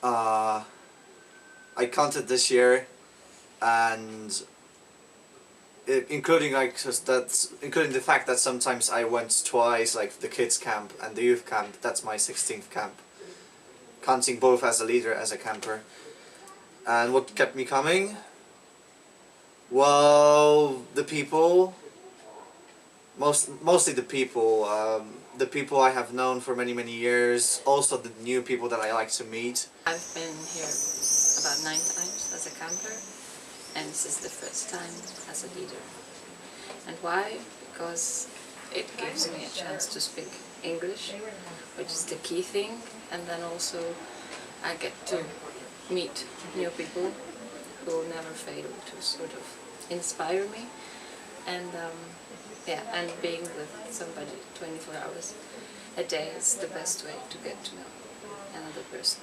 Uh, I counted this year, and including including the fact that sometimes I went twice, like the kids camp and the youth camp. That's my 16th camp, counting both as a leader as a camper. And what kept me coming? Well, the people. Mostly the people I have known for many years. Also the new people that I like to meet. I've been here about 9 times as a camper, and this is the first time as a leader. And why? Because it gives me a chance to speak English, which is the key thing, and then also I get to meet new people who never fail to sort of inspire me, and yeah, and being with somebody 24 hours a day is the best way to get to know another person.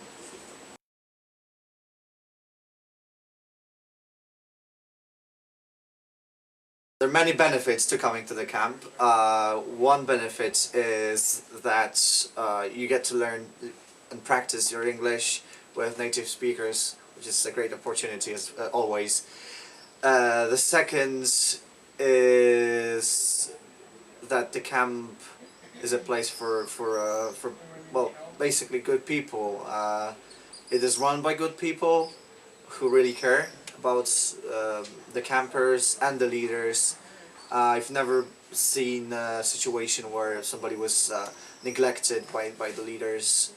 There are many benefits to coming to the camp. One benefit is that you get to learn and practice your English with native speakers, which is a great opportunity as always. The second is that the camp is a place for well, basically good people. It is run by good people who really care about the campers and the leaders. I've never seen a situation where somebody was neglected by the leaders.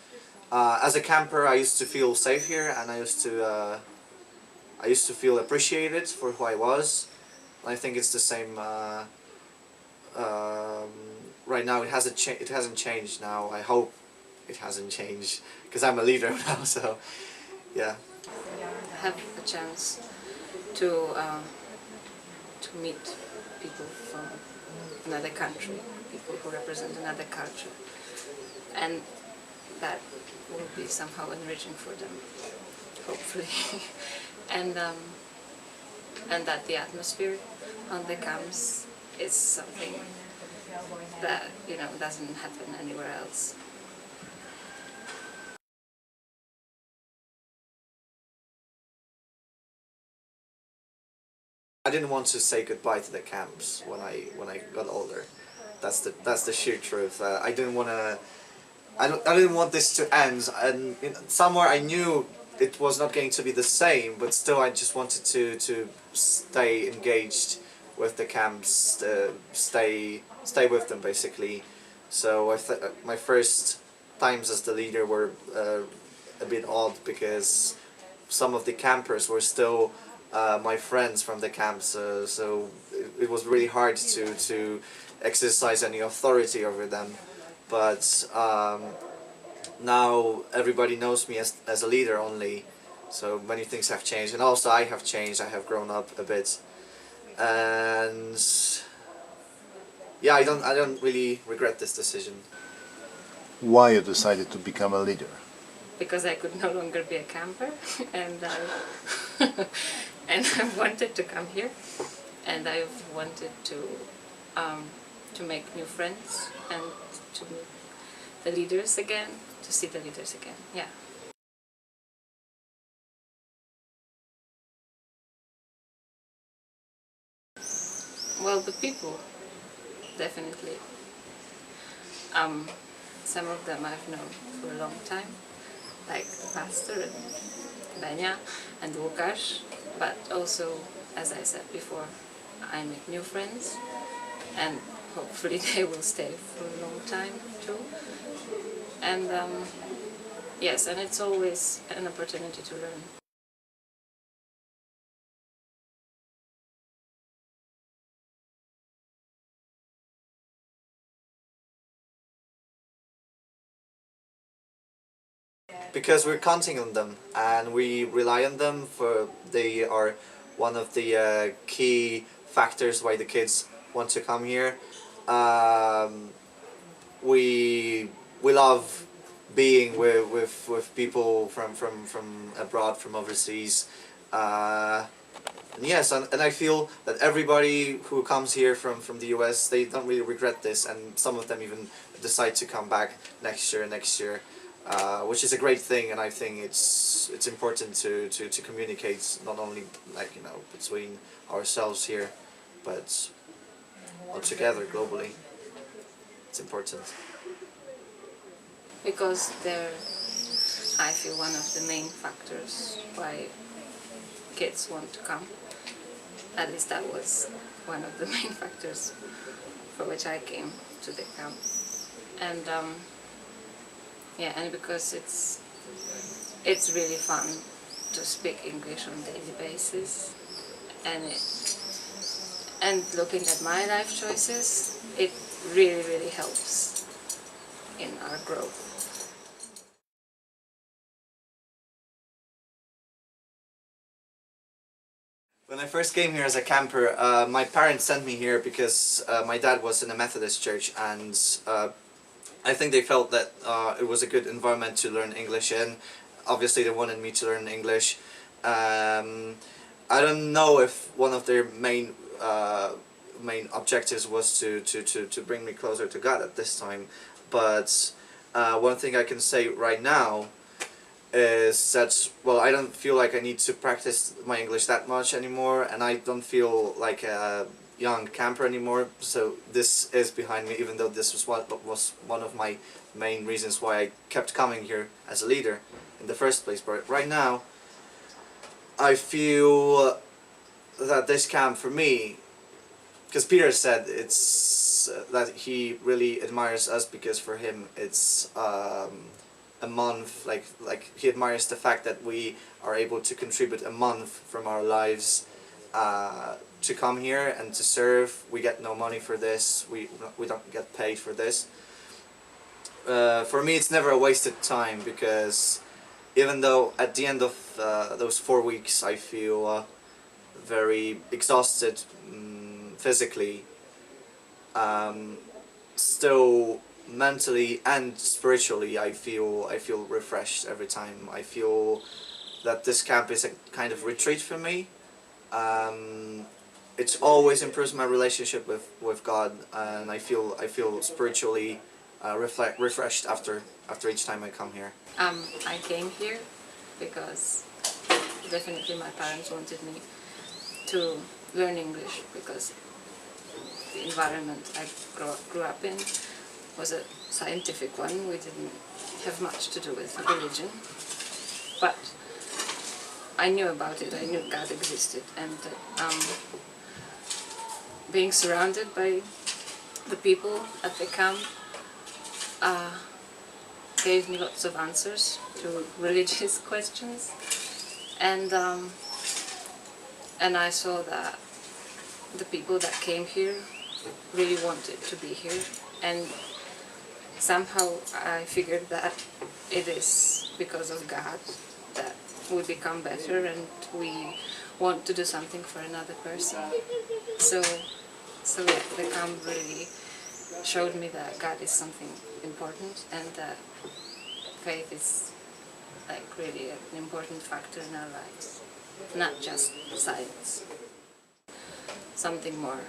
As a camper, I used to feel safe here, and I used to feel appreciated for who I was. I think it's the same right now. It hasn't changed now. I hope it hasn't changed because I'm a leader now. So yeah. Have a chance to meet people from another country, people who represent another culture, and that will be somehow enriching for them, hopefully. and that the atmosphere on the camps is something that doesn't happen anywhere else. I didn't want to say goodbye to the camps when I got older. That's the sheer truth. I didn't want to. I didn't want this to end. And somewhere I knew it was not going to be the same, but still I just wanted to stay engaged with the camps, stay with them basically. So my first times as the leader were a bit odd because some of the campers were still my friends from the camps, so it was really hard to exercise any authority over them. But now everybody knows me as a leader only, so many things have changed, and also I have changed. I have grown up a bit, and yeah, I don't really regret this decision. Why you decided to become a leader? Because I could no longer be a camper, and and I wanted to come here, and I've wanted to make new friends and to meet the leaders again, to see the leaders again. Yeah. Well, the people, definitely. Some of them I've known for a long time, like the pastor and Benya and Łukasz, but also, as I said before, I make new friends, and hopefully they will stay for a long time too. And yes, and it's always an opportunity to learn. Because we're counting on them and we rely on them. They are one of the key factors why the kids want to come here. We love being with people from abroad, from overseas. And yes, and I feel that everybody who comes here from the US, they don't really regret this, and some of them even decide to come back next year. which is a great thing, and I think it's important to communicate not only like between ourselves here, but altogether globally. It's important. Because they're, I feel, one of the main factors why kids want to come. At least that was one of the main factors for which I came to the camp. And yeah, and because it's really fun to speak English on a daily basis, and looking at my life choices, it really helps in our growth. When I first came here as a camper, my parents sent me here because my dad was in a Methodist church, and I think they felt that it was a good environment to learn English in. Obviously they wanted me to learn English. I don't know if one of their main objectives was to bring me closer to God at this time, but one thing I can say right now is that, well, I don't feel like I need to practice my English that much anymore, and I don't feel like a young camper anymore, so this is behind me, even though this was one of my main reasons why I kept coming here as a leader in the first place. But right now I feel that this camp for me, because Peter said it's that he really admires us because for him it's a month, like he admires the fact that we are able to contribute a month from our lives to come here and to serve. We get no money for this, we don't get paid for this. For me it's never a wasted time, because even though at the end of those 4 weeks I feel very exhausted physically, still mentally and spiritually I feel refreshed every time. I feel that this camp is a kind of retreat for me. It always improves my relationship with God, and I feel spiritually refreshed after each time I come here. I came here because definitely my parents wanted me to learn English, because the environment I grew up in was a scientific one. We didn't have much to do with religion, but I knew about it. I knew God existed, and being surrounded by the people at the camp gave me lots of answers to religious questions, and I saw that the people that came here really wanted to be here, and somehow I figured that it is because of God that we become better and we want to do something for another person. So yeah, the camp really showed me that God is something important, and that faith is like really an important factor in our lives, not just science, something more